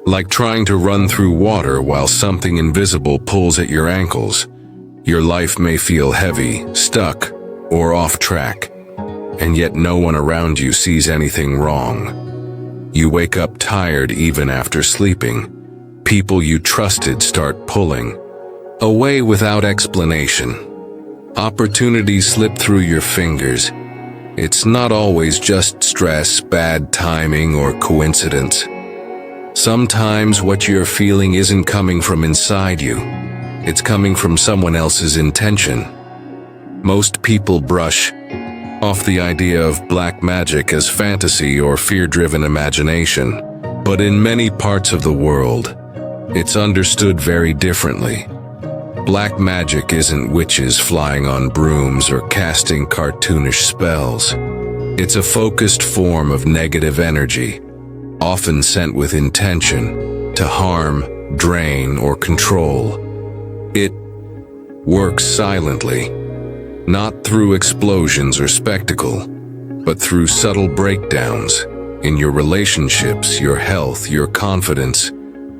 Like trying to run through water while something invisible pulls at your ankles. Your life may feel heavy, stuck, or off track, and yet no one around you sees anything wrong. You wake up tired even after sleeping. People you trusted start pulling away without explanation. Opportunities slip through your fingers. It's not always just stress, bad timing, or coincidence. Sometimes what you're feeling isn't coming from inside you. It's coming from someone else's intention. Most people brush off the idea of black magic as fantasy or fear-driven imagination, but in many parts of the world, it's understood very differently. Black magic isn't witches flying on brooms or casting cartoonish spells. It's a focused form of negative energy, often sent with intention to harm, drain, or control. It works silently, not through explosions or spectacle, but through subtle breakdowns in your relationships, your health, your confidence,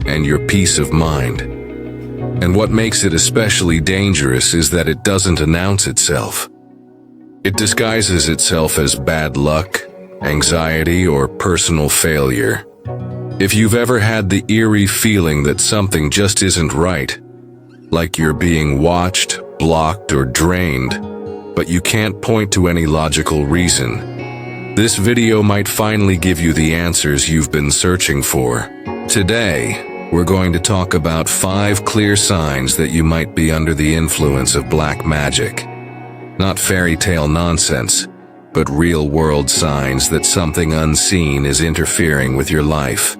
and your peace of mind. And what makes it especially dangerous is that it doesn't announce itself. It disguises itself as bad luck, anxiety, or personal failure. If you've ever had the eerie feeling that something just isn't right, like you're being watched, blocked, or drained, but you can't point to any logical reason, this video might finally give you the answers you've been searching for. Today, we're going to talk about 5 clear signs that you might be under the influence of black magic. Not fairy tale nonsense, but real-world signs that something unseen is interfering with your life.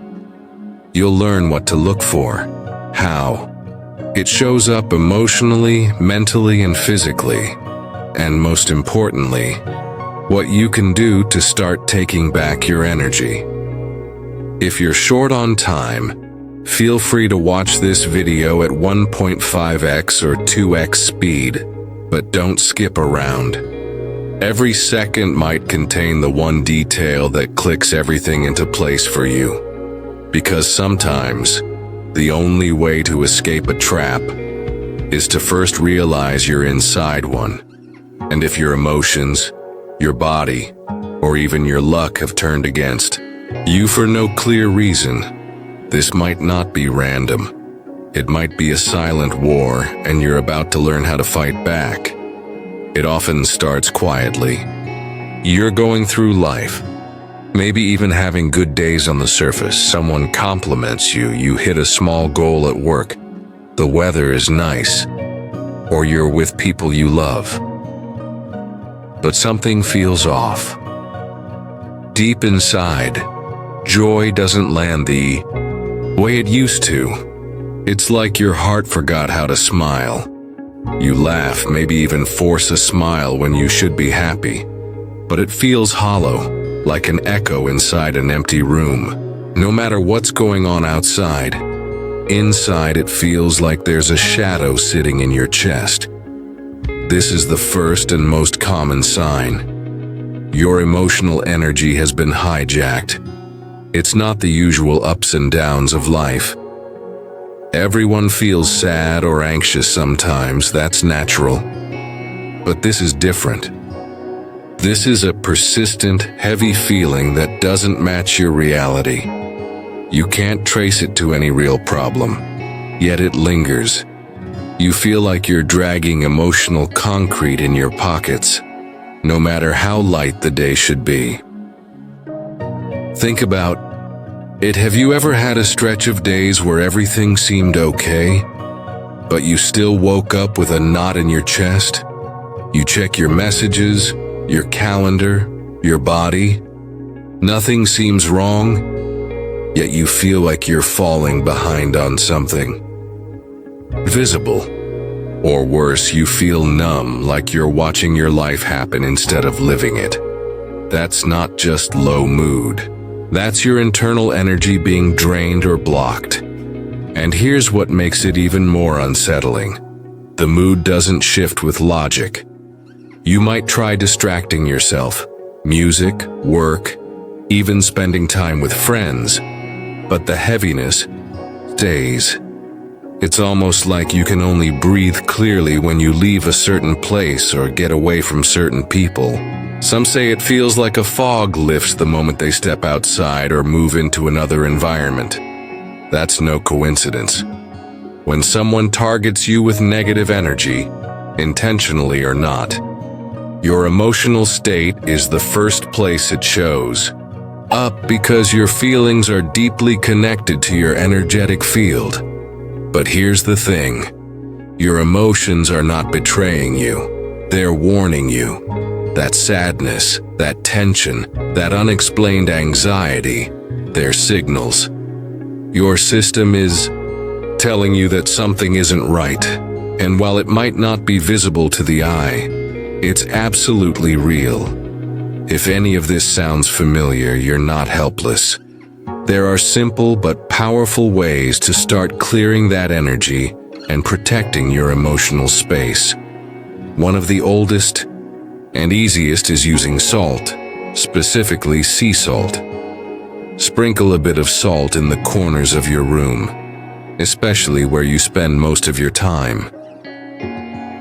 You'll learn what to look for, how it shows up emotionally, mentally, and physically, and most importantly, what you can do to start taking back your energy. If you're short on time, feel free to watch this video at 1.5x or 2x speed, but don't skip around. Every second might contain the one detail that clicks everything into place for you. Because sometimes, the only way to escape a trap is to first realize you're inside one. And if your emotions, your body, or even your luck have turned against you for no clear reason, this might not be random. It might be a silent war, and you're about to learn how to fight back. It often starts quietly. You're going through life, maybe even having good days on the surface. Someone compliments you, you hit a small goal at work, the weather is nice, or you're with people you love. But something feels off. Deep inside, joy doesn't land the way it used to. It's like your heart forgot how to smile. You laugh, maybe even force a smile when you should be happy, but it feels hollow, like an echo inside an empty room. No matter what's going on outside, inside it feels like there's a shadow sitting in your chest. This is the first and most common sign. Your emotional energy has been hijacked. It's not the usual ups and downs of life. Everyone feels sad or anxious sometimes, that's natural. But this is different. This is a persistent, heavy feeling that doesn't match your reality. You can't trace it to any real problem, yet it lingers. You feel like you're dragging emotional concrete in your pockets, no matter how light the day should be. Think about it. Have you ever had a stretch of days where everything seemed okay, but you still woke up with a knot in your chest? You check your messages, your calendar, your body. Nothing seems wrong, yet you feel like you're falling behind on something visible. Or worse, you feel numb, like you're watching your life happen instead of living it. That's not just low mood. That's your internal energy being drained or blocked. And here's what makes it even more unsettling. The mood doesn't shift with logic. You might try distracting yourself, music, work, even spending time with friends, but the heaviness stays. It's almost like you can only breathe clearly when you leave a certain place or get away from certain people. Some say it feels like a fog lifts the moment they step outside or move into another environment. That's no coincidence. When someone targets you with negative energy, intentionally or not, your emotional state is the first place it shows up because your feelings are deeply connected to your energetic field. But here's the thing, your emotions are not betraying you, they're warning you. That sadness, that tension, that unexplained anxiety, they're signals. Your system is telling you that something isn't right, and while it might not be visible to the eye, it's absolutely real. If any of this sounds familiar, you're not helpless. There are simple but powerful ways to start clearing that energy and protecting your emotional space. One of the oldest and easiest is using salt, specifically sea salt. Sprinkle a bit of salt in the corners of your room, especially where you spend most of your time.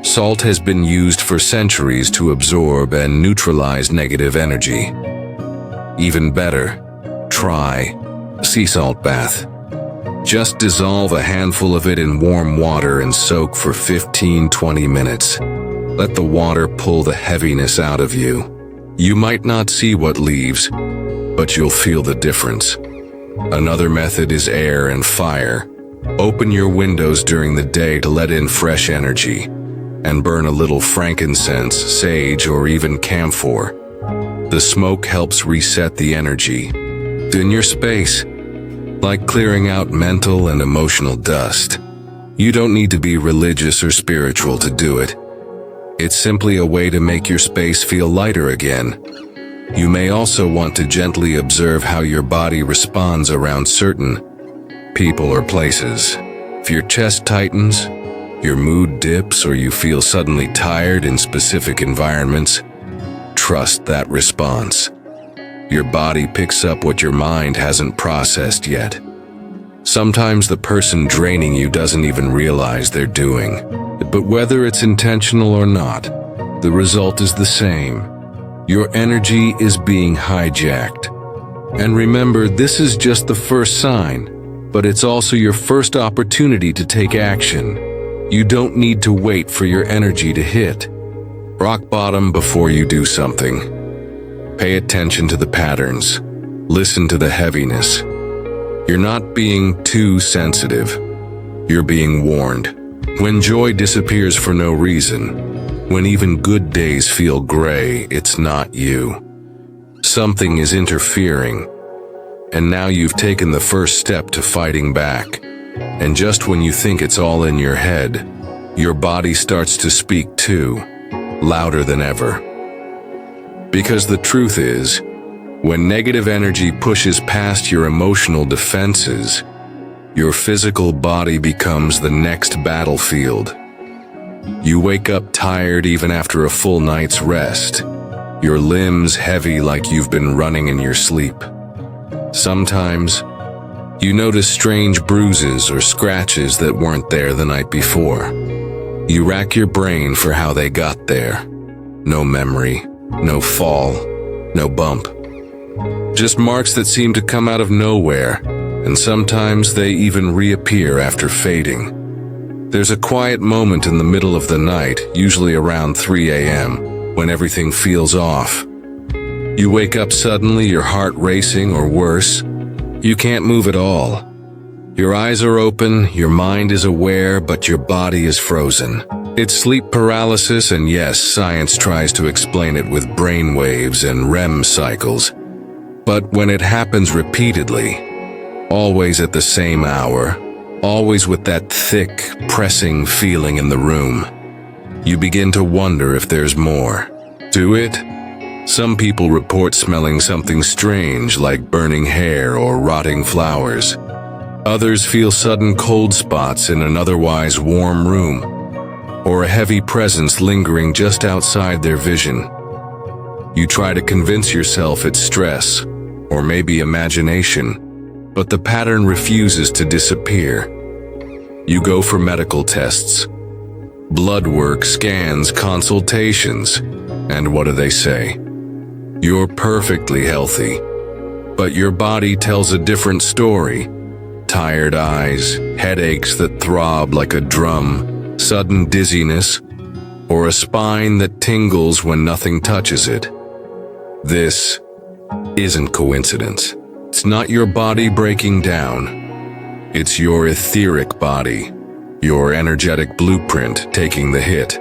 Salt has been used for centuries to absorb and neutralize negative energy. Even better, try sea salt bath. Just dissolve a handful of it in warm water and soak for 15-20 minutes. Let the water pull the heaviness out of you. You might not see what leaves, but you'll feel the difference. Another method is air and fire. Open your windows during the day to let in fresh energy, and burn a little frankincense, sage, or even camphor. The smoke helps reset the energy in your space, like clearing out mental and emotional dust. You don't need to be religious or spiritual to do it. It's simply a way to make your space feel lighter again. You may also want to gently observe how your body responds around certain people or places. If your chest tightens, your mood dips, or you feel suddenly tired in specific environments, trust that response. Your body picks up what your mind hasn't processed yet. Sometimes the person draining you doesn't even realize they're doing it, but whether it's intentional or not, the result is the same. Your energy is being hijacked. And remember, this is just the first sign, but it's also your first opportunity to take action. You don't need to wait for your energy to hit rock bottom before you do something. Pay attention to the patterns. Listen to the heaviness. You're not being too sensitive. You're being warned. When joy disappears for no reason, when even good days feel gray, it's not you. Something is interfering. And now you've taken the first step to fighting back. And just when you think it's all in your head, your body starts to speak too, louder than ever. Because the truth is, when negative energy pushes past your emotional defenses, your physical body becomes the next battlefield. You wake up tired even after a full night's rest, your limbs heavy like you've been running in your sleep. Sometimes, you notice strange bruises or scratches that weren't there the night before. You rack your brain for how they got there. No memory, no fall, no bump. Just marks that seem to come out of nowhere, and sometimes they even reappear after fading. There's a quiet moment in the middle of the night, usually around 3 a.m., when everything feels off. You wake up suddenly, your heart racing, or worse, you can't move at all. Your eyes are open, your mind is aware, but your body is frozen. It's sleep paralysis, and yes, science tries to explain it with brain waves and REM cycles. But when it happens repeatedly, always at the same hour, always with that thick, pressing feeling in the room, you begin to wonder if there's more to it. Some people report smelling something strange like burning hair or rotting flowers. Others feel sudden cold spots in an otherwise warm room, or a heavy presence lingering just outside their vision. You try to convince yourself it's stress, or maybe imagination, but the pattern refuses to disappear. You go for medical tests, blood work, scans, consultations, and what do they say? You're perfectly healthy, but your body tells a different story. Tired eyes, headaches that throb like a drum, sudden dizziness, or a spine that tingles when nothing touches it. This isn't coincidence. It's not your body breaking down. It's your etheric body, your energetic blueprint taking the hit.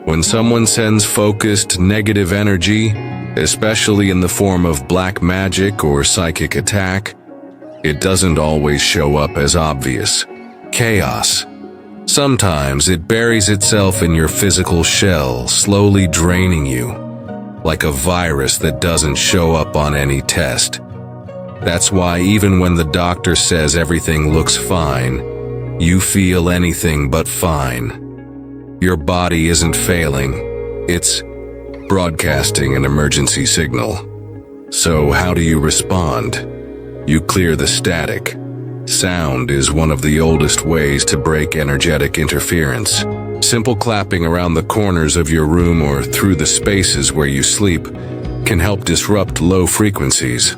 When someone sends focused, negative energy, especially in the form of black magic or psychic attack, it doesn't always show up as obvious chaos. Sometimes it buries itself in your physical shell, slowly draining you, like a virus that doesn't show up on any test. That's why even when the doctor says everything looks fine, you feel anything but fine. Your body isn't failing, it's broadcasting an emergency signal. So how do you respond? You clear the static. Sound is one of the oldest ways to break energetic interference. Simple clapping around the corners of your room or through the spaces where you sleep can help disrupt low frequencies.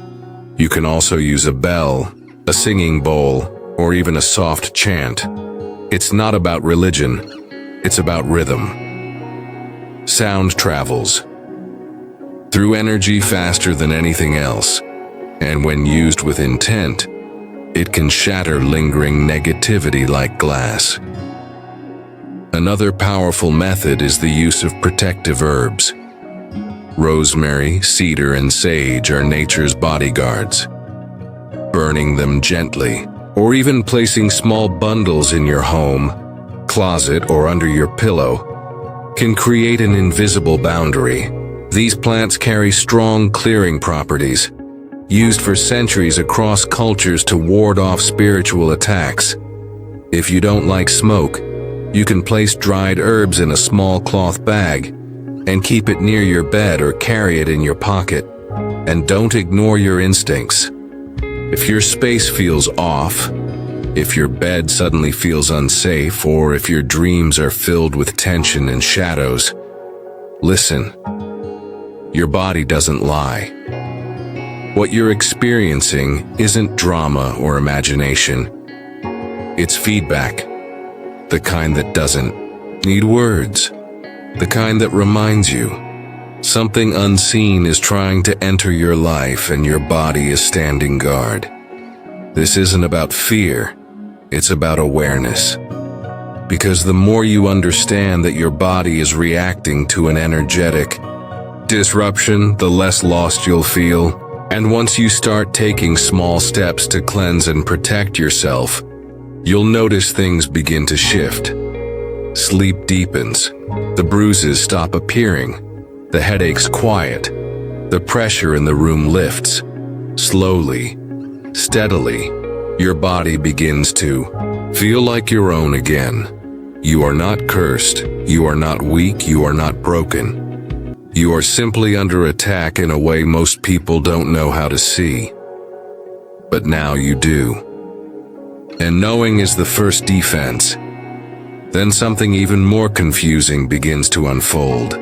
You can also use a bell, a singing bowl, or even a soft chant. It's not about religion, it's about rhythm. Sound travels through energy faster than anything else, and when used with intent, it can shatter lingering negativity like glass. Another powerful method is the use of protective herbs. Rosemary, cedar, and sage are nature's bodyguards. Burning them gently, or even placing small bundles in your home, closet, or under your pillow, can create an invisible boundary. These plants carry strong clearing properties, used for centuries across cultures to ward off spiritual attacks. If you don't like smoke, you can place dried herbs in a small cloth bag and keep it near your bed or carry it in your pocket. And don't ignore your instincts. If your space feels off, if your bed suddenly feels unsafe, or if your dreams are filled with tension and shadows, listen. Your body doesn't lie. What you're experiencing isn't drama or imagination. It's feedback. The kind that doesn't need words. The kind that reminds you something unseen is trying to enter your life and your body is standing guard. This isn't about fear, it's about awareness. Because the more you understand that your body is reacting to an energetic disruption, the less lost you'll feel. And once you start taking small steps to cleanse and protect yourself, you'll notice things begin to shift. Sleep deepens. The bruises stop appearing. The headaches quiet. The pressure in the room lifts. Slowly, steadily, your body begins to feel like your own again. You are not cursed. You are not weak. You are not broken. You are simply under attack in a way most people don't know how to see. But now you do. And knowing is the first defense. Then something even more confusing begins to unfold.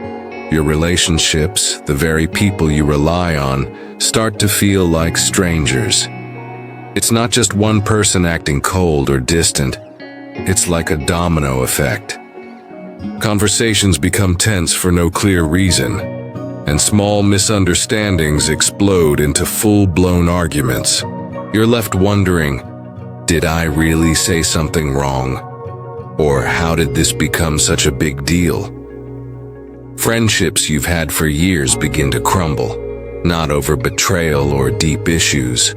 Your relationships, the very people you rely on, start to feel like strangers. It's not just one person acting cold or distant. It's like a domino effect. Conversations become tense for no clear reason, and small misunderstandings explode into full-blown arguments. You're left wondering, did I really say something wrong? Or how did this become such a big deal? Friendships you've had for years begin to crumble, not over betrayal or deep issues,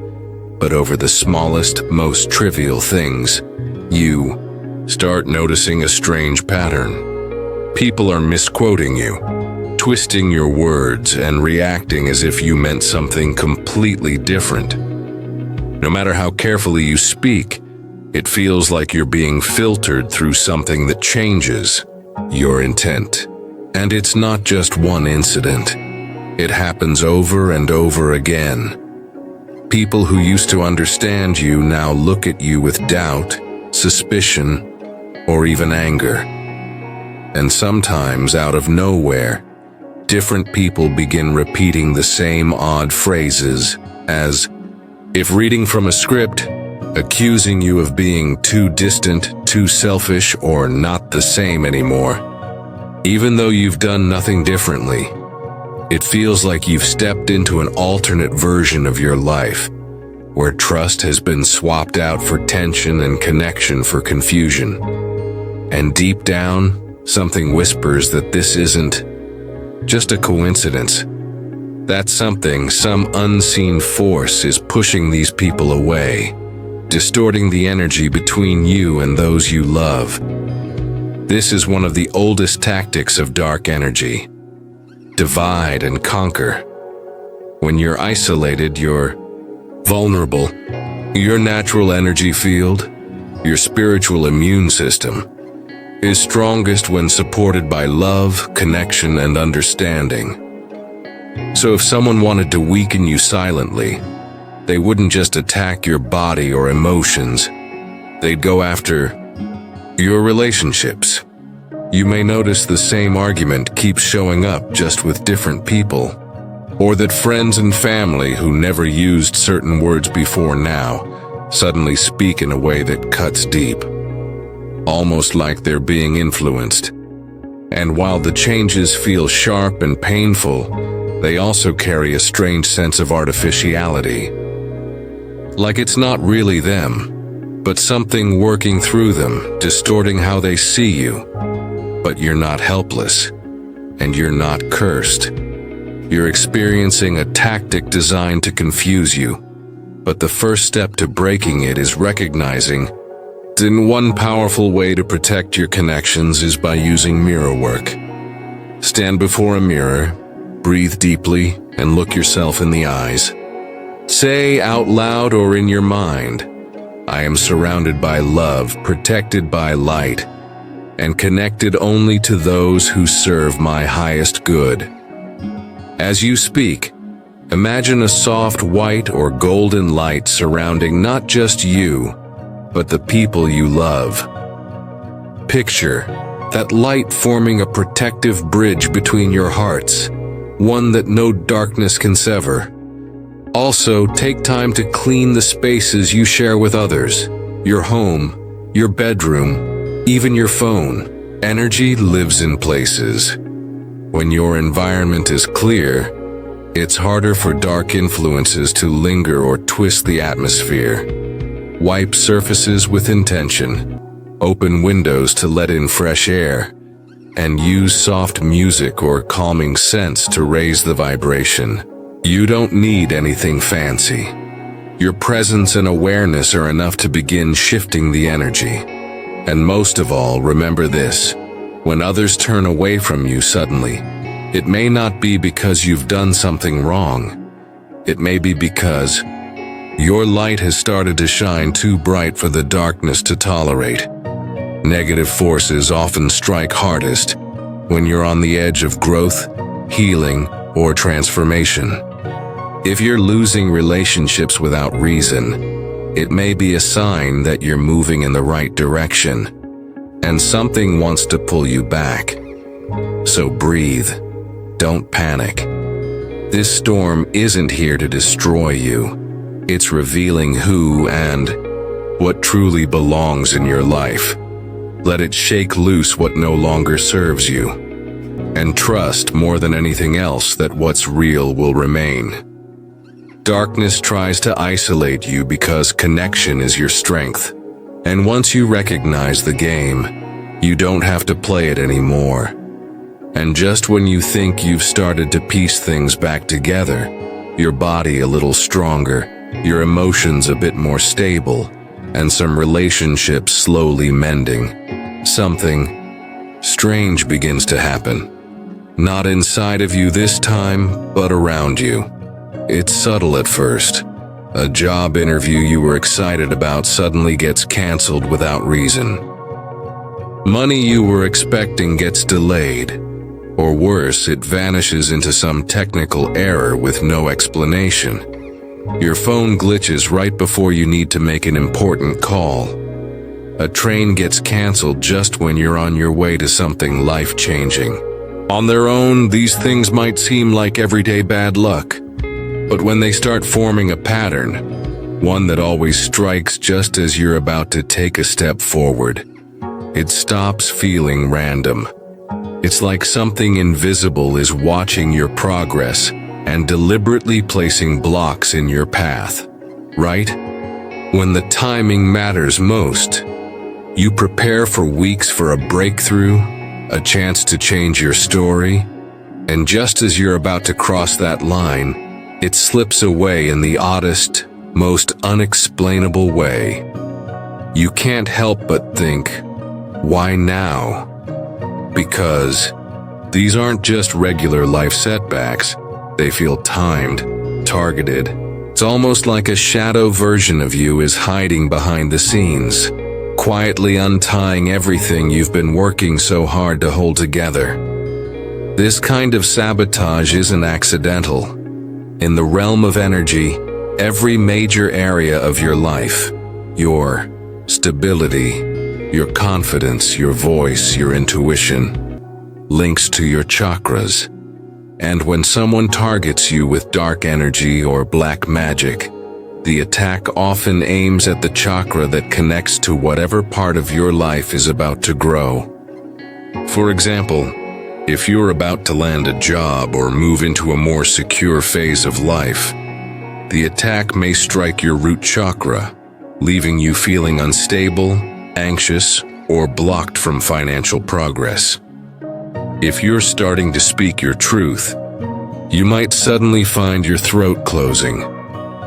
but over the smallest, most trivial things. You start noticing a strange pattern. People are misquoting you, twisting your words and reacting as if you meant something completely different. No matter how carefully you speak, it feels like you're being filtered through something that changes your intent. And it's not just one incident. It happens over and over again. People who used to understand you now look at you with doubt, suspicion, or even anger. And sometimes, out of nowhere, different people begin repeating the same odd phrases, as if reading from a script, accusing you of being too distant, too selfish, or not the same anymore. Even though you've done nothing differently, it feels like you've stepped into an alternate version of your life, where trust has been swapped out for tension and connection for confusion. And deep down, something whispers that this isn't just a coincidence. That something, some unseen force, is pushing these people away, distorting the energy between you and those you love. This is one of the oldest tactics of dark energy. Divide and conquer. When you're isolated, you're vulnerable. Your natural energy field, your spiritual immune system, is strongest when supported by love, connection, and understanding. So if someone wanted to weaken you silently, they wouldn't just attack your body or emotions. They'd go after your relationships. You may notice the same argument keeps showing up, just with different people. Or that friends and family who never used certain words before now suddenly speak in a way that cuts deep, almost like they're being influenced. And while the changes feel sharp and painful, they also carry a strange sense of artificiality. Like it's not really them, but something working through them, distorting how they see you. But you're not helpless, and you're not cursed. You're experiencing a tactic designed to confuse you, but the first step to breaking it is recognizing that one powerful way to protect your connections is by using mirror work. Stand before a mirror, breathe deeply, and look yourself in the eyes. Say out loud or in your mind, "I am surrounded by love, protected by light, and connected only to those who serve my highest good." As you speak, imagine a soft white or golden light surrounding not just you, but the people you love. Picture that light forming a protective bridge between your hearts, one that no darkness can sever. Also, take time to clean the spaces you share with others, your home, your bedroom, even your phone. Energy lives in places. When your environment is clear, it's harder for dark influences to linger or twist the atmosphere. Wipe surfaces with intention, open windows to let in fresh air, and use soft music or calming scents to raise the vibration. You don't need anything fancy. Your presence and awareness are enough to begin shifting the energy. And most of all, remember this: when others turn away from you suddenly, it may not be because you've done something wrong. It may be because your light has started to shine too bright for the darkness to tolerate. Negative forces often strike hardest when you're on the edge of growth, healing, or transformation. If you're losing relationships without reason, it may be a sign that you're moving in the right direction, and something wants to pull you back. So breathe. Don't panic. This storm isn't here to destroy you. It's revealing who and what truly belongs in your life. Let it shake loose what no longer serves you. And trust more than anything else that what's real will remain. Darkness tries to isolate you because connection is your strength. And once you recognize the game, you don't have to play it anymore. And just when you think you've started to piece things back together, your body a little stronger, your emotions a bit more stable, and some relationships slowly mending, something strange begins to happen. Not inside of you this time, but around you. It's subtle at first. A job interview you were excited about suddenly gets canceled without reason. Money you were expecting gets delayed. Or worse, it vanishes into some technical error with no explanation. Your phone glitches right before you need to make an important call. A train gets canceled just when you're on your way to something life-changing. On their own, these things might seem like everyday bad luck. But when they start forming a pattern, one that always strikes just as you're about to take a step forward, it stops feeling random. It's like something invisible is watching your progress and deliberately placing blocks in your path, right? When the timing matters most, you prepare for weeks for a breakthrough, a chance to change your story, and just as you're about to cross that line, it slips away in the oddest, most unexplainable way. You can't help but think, why now? Because these aren't just regular life setbacks, they feel timed, targeted. It's almost like a shadow version of you is hiding behind the scenes, quietly untying everything you've been working so hard to hold together. This kind of sabotage isn't accidental. In the realm of energy, every major area of your life, your stability, your confidence, your voice, your intuition, links to your chakras. And when someone targets you with dark energy or black magic, the attack often aims at the chakra that connects to whatever part of your life is about to grow. For example, if you're about to land a job or move into a more secure phase of life, the attack may strike your root chakra, leaving you feeling unstable, anxious, or blocked from financial progress. If you're starting to speak your truth, you might suddenly find your throat closing,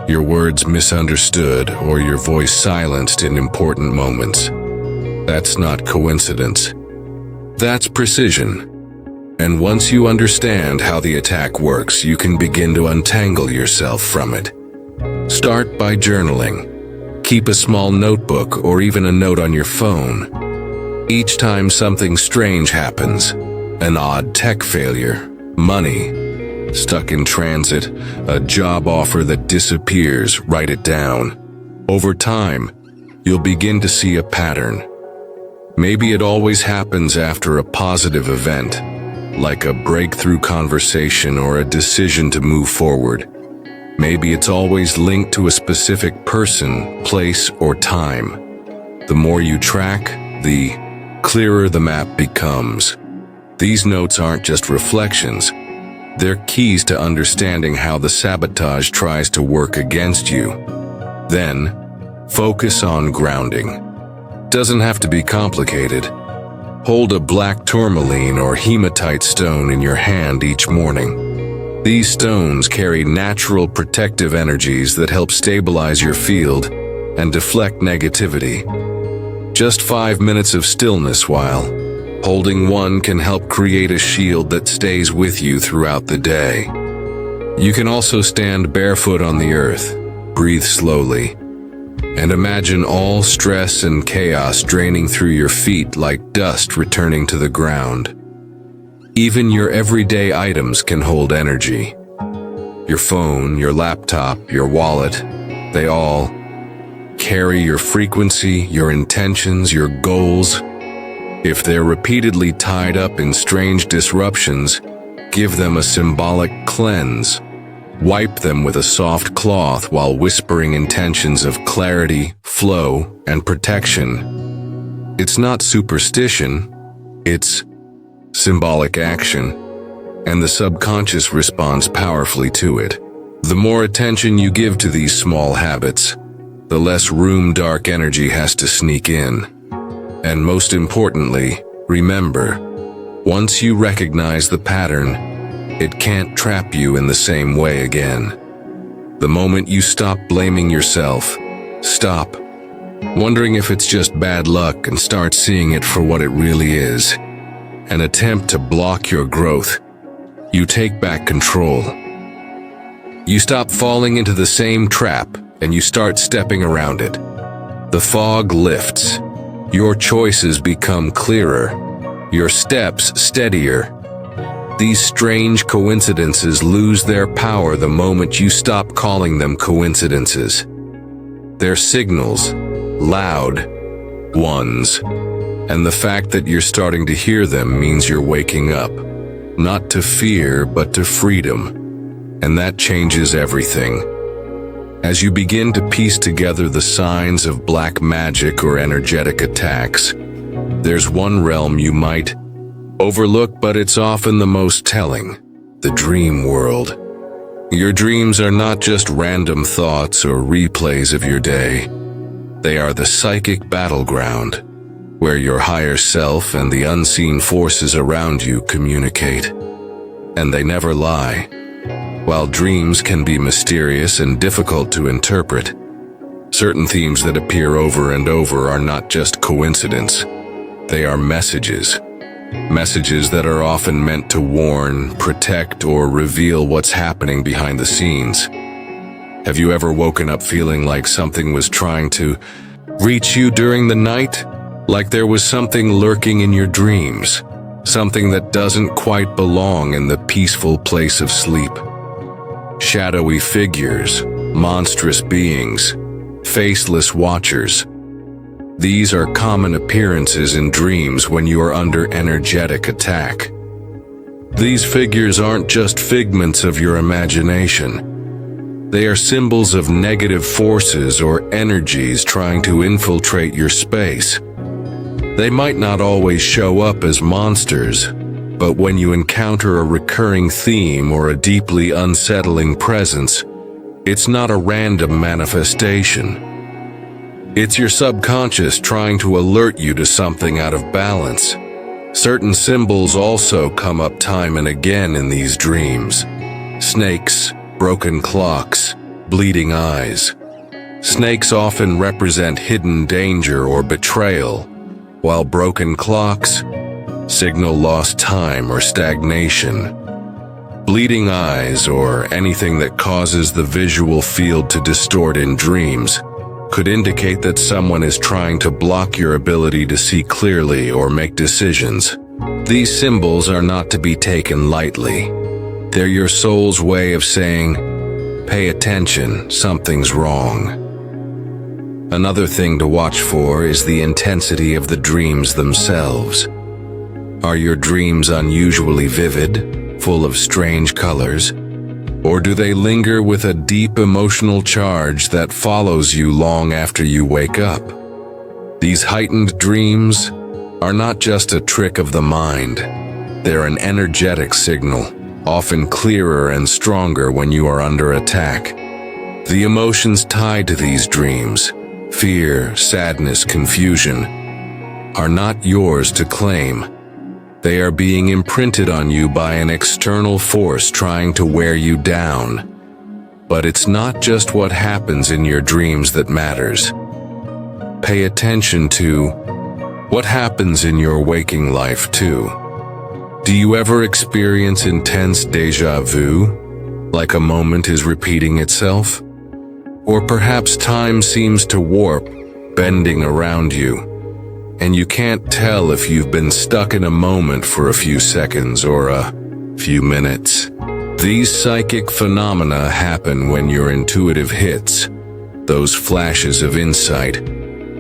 your words misunderstood, or your voice silenced in important moments. That's not coincidence. That's precision. And once you understand how the attack works, you can begin to untangle yourself from it. Start by journaling. Keep a small notebook or even a note on your phone. Each time something strange happens, an odd tech failure, money, stuck in transit, a job offer that disappears, write it down. Over time, you'll begin to see a pattern. Maybe it always happens after a positive event, like a breakthrough conversation or a decision to move forward. Maybe it's always linked to a specific person, place, or time. The more you track, the clearer the map becomes. These notes aren't just reflections. They're keys to understanding how the sabotage tries to work against you. Then, focus on grounding. Doesn't have to be complicated. Hold a black tourmaline or hematite stone in your hand each morning. These stones carry natural protective energies that help stabilize your field and deflect negativity. Just 5 minutes of stillness while holding one can help create a shield that stays with you throughout the day. You can also stand barefoot on the earth, breathe slowly, and imagine all stress and chaos draining through your feet like dust returning to the ground. Even your everyday items can hold energy. Your phone, your laptop, your wallet, they all carry your frequency, your intentions, your goals. If they're repeatedly tied up in strange disruptions, give them a symbolic cleanse. Wipe them with a soft cloth while whispering intentions of clarity, flow, and protection. It's not superstition, it's symbolic action, and the subconscious responds powerfully to it. The more attention you give to these small habits, the less room dark energy has to sneak in. And most importantly, remember, once you recognize the pattern, it can't trap you in the same way again. The moment you stop blaming yourself, stop wondering if it's just bad luck and start seeing it for what it really is, an attempt to block your growth, you take back control. You stop falling into the same trap and you start stepping around it. The fog lifts. Your choices become clearer, your steps steadier. These strange coincidences lose their power the moment you stop calling them coincidences. They're signals, loud ones, and the fact that you're starting to hear them means you're waking up, not to fear but to freedom, and that changes everything. As you begin to piece together the signs of black magic or energetic attacks, there's one realm you might overlook, but it's often the most telling: the dream world. Your dreams are not just random thoughts or replays of your day. They are the psychic battleground, where your higher self and the unseen forces around you communicate. And they never lie. While dreams can be mysterious and difficult to interpret, certain themes that appear over and over are not just coincidence. They are messages. Messages that are often meant to warn, protect, or reveal what's happening behind the scenes. Have you ever woken up feeling like something was trying to reach you during the night? Like there was something lurking in your dreams, something that doesn't quite belong in the peaceful place of sleep. Shadowy figures, monstrous beings, faceless watchers. These are common appearances in dreams when you are under energetic attack. These figures aren't just figments of your imagination. They are symbols of negative forces or energies trying to infiltrate your space. They might not always show up as monsters, but when you encounter a recurring theme or a deeply unsettling presence, it's not a random manifestation. It's your subconscious trying to alert you to something out of balance. Certain symbols also come up time and again in these dreams. Snakes, broken clocks, bleeding eyes. Snakes often represent hidden danger or betrayal, while broken clocks signal lost time or stagnation. Bleeding eyes, or anything that causes the visual field to distort in dreams, could indicate that someone is trying to block your ability to see clearly or make decisions. These symbols are not to be taken lightly. They're your soul's way of saying, "Pay attention, something's wrong." Another thing to watch for is the intensity of the dreams themselves. Are your dreams unusually vivid, full of strange colors? Or do they linger with a deep emotional charge that follows you long after you wake up? These heightened dreams are not just a trick of the mind. They're an energetic signal, often clearer and stronger when you are under attack. The emotions tied to these dreams, fear, sadness, confusion, are not yours to claim. They are being imprinted on you by an external force trying to wear you down. But it's not just what happens in your dreams that matters. Pay attention to what happens in your waking life too. Do you ever experience intense déjà vu, like a moment is repeating itself? Or perhaps time seems to warp, bending around you, and you can't tell if you've been stuck in a moment for a few seconds or a few minutes. These psychic phenomena happen when your intuitive hits, those flashes of insight,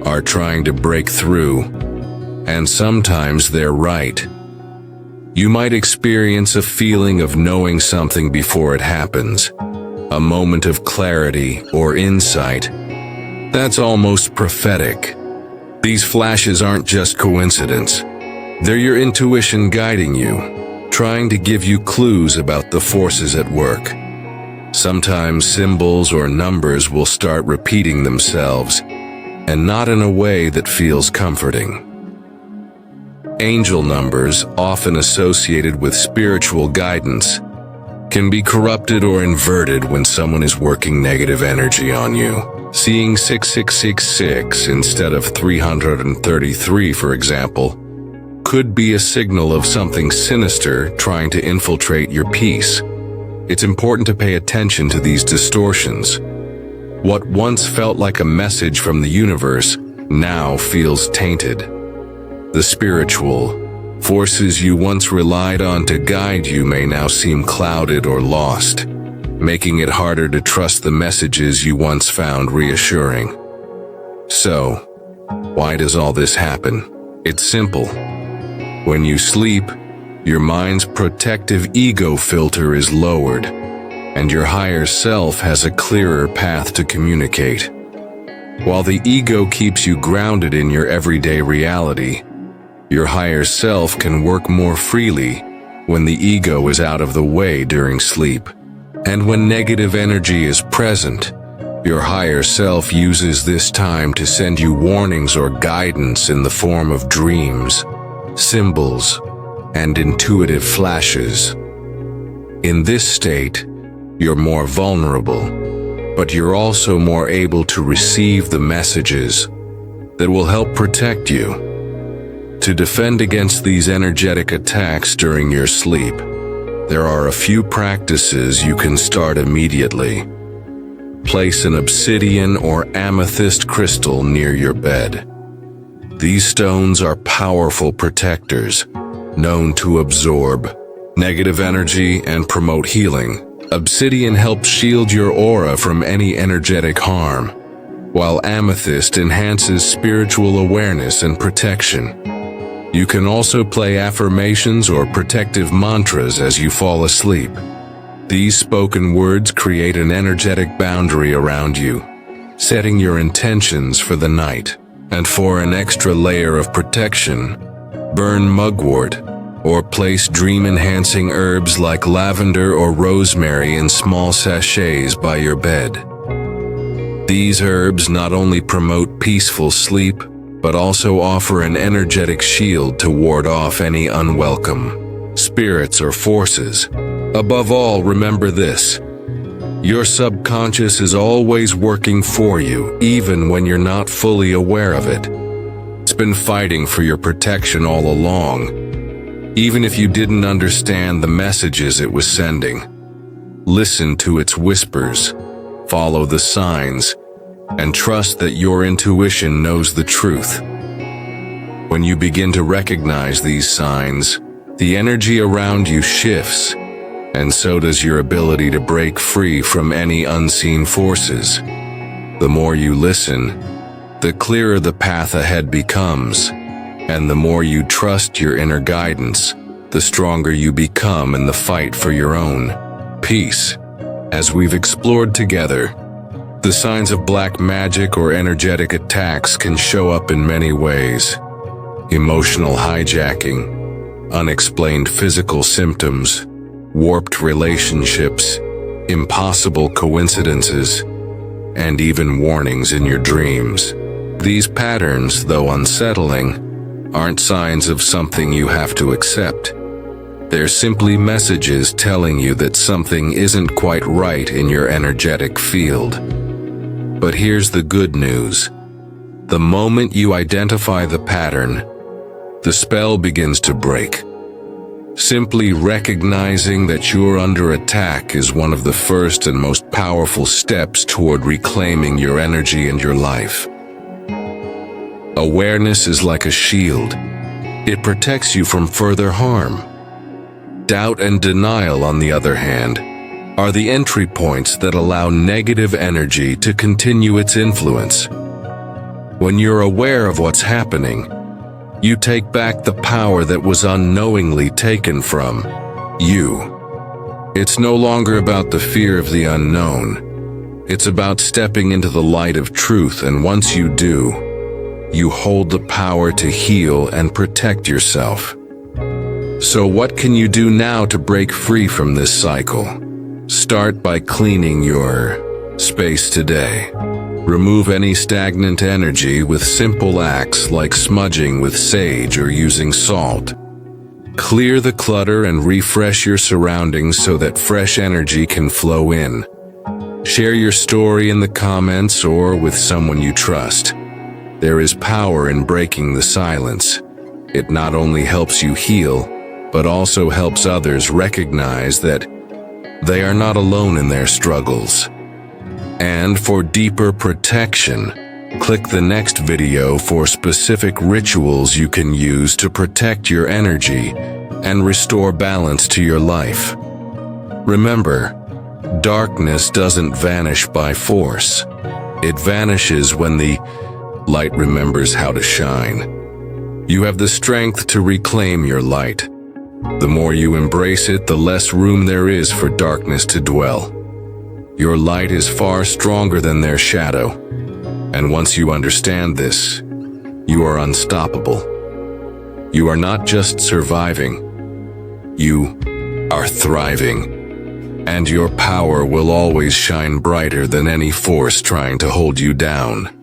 are trying to break through, and sometimes they're right. You might experience a feeling of knowing something before it happens, a moment of clarity or insight. That's almost prophetic. These flashes aren't just coincidence. They're your intuition guiding you, trying to give you clues about the forces at work. Sometimes symbols or numbers will start repeating themselves, and not in a way that feels comforting. Angel numbers, often associated with spiritual guidance, can be corrupted or inverted when someone is working negative energy on you. Seeing 6666 instead of 333, for example, could be a signal of something sinister trying to infiltrate your peace. It's important to pay attention to these distortions. What once felt like a message from the universe now feels tainted. The spiritual, Forces you once relied on to guide you may now seem clouded or lost, making it harder to trust the messages you once found reassuring. So, why does all this happen? It's simple. When you sleep, your mind's protective ego filter is lowered, and your higher self has a clearer path to communicate. While the ego keeps you grounded in your everyday reality, your higher self can work more freely when the ego is out of the way during sleep. And when negative energy is present, your higher self uses this time to send you warnings or guidance in the form of dreams, symbols, and intuitive flashes. In this state, you're more vulnerable, but you're also more able to receive the messages that will help protect you. To defend against these energetic attacks during your sleep, there are a few practices you can start immediately. Place an obsidian or amethyst crystal near your bed. These stones are powerful protectors, known to absorb negative energy and promote healing. Obsidian helps shield your aura from any energetic harm, while amethyst enhances spiritual awareness and protection. You can also play affirmations or protective mantras as you fall asleep. These spoken words create an energetic boundary around you, setting your intentions for the night. And for an extra layer of protection, burn mugwort or place dream-enhancing herbs like lavender or rosemary in small sachets by your bed. These herbs not only promote peaceful sleep, but also offer an energetic shield to ward off any unwelcome spirits or forces. Above all, remember this: your subconscious is always working for you, even when you're not fully aware of it. It's been fighting for your protection all along, even if you didn't understand the messages it was sending. Listen to its whispers, follow the signs, and trust that your intuition knows the truth. When you begin to recognize these signs, the energy around you shifts, and so does your ability to break free from any unseen forces. The more you listen, the clearer the path ahead becomes, and the more you trust your inner guidance, the stronger you become in the fight for your own peace. As we've explored together, the signs of black magic or energetic attacks can show up in many ways. Emotional hijacking, unexplained physical symptoms, warped relationships, impossible coincidences, and even warnings in your dreams. These patterns, though unsettling, aren't signs of something you have to accept. They're simply messages telling you that something isn't quite right in your energetic field. But here's the good news. The moment you identify the pattern, the spell begins to break. Simply recognizing that you're under attack is one of the first and most powerful steps toward reclaiming your energy and your life. Awareness is like a shield. It protects you from further harm. Doubt and denial, on the other hand, are the entry points that allow negative energy to continue its influence. When you're aware of what's happening, you take back the power that was unknowingly taken from you. It's no longer about the fear of the unknown. It's about stepping into the light of truth, and once you do, you hold the power to heal and protect yourself. So what can you do now to break free from this cycle? Start by cleaning your space today. Remove any stagnant energy with simple acts like smudging with sage or using salt. Clear the clutter and refresh your surroundings so that fresh energy can flow in. Share your story in the comments or with someone you trust. There is power in breaking the silence. It not only helps you heal, but also helps others recognize that they are not alone in their struggles. And for deeper protection, Click the next video for specific rituals you can use to protect your energy and restore balance to your life. Remember, darkness doesn't vanish by force. It vanishes when the light remembers how to shine. You have the strength to reclaim your light. The more you embrace it, the less room there is for darkness to dwell. Your light is far stronger than their shadow, and once you understand this, you are unstoppable. You are not just surviving, you are thriving, and your power will always shine brighter than any force trying to hold you down.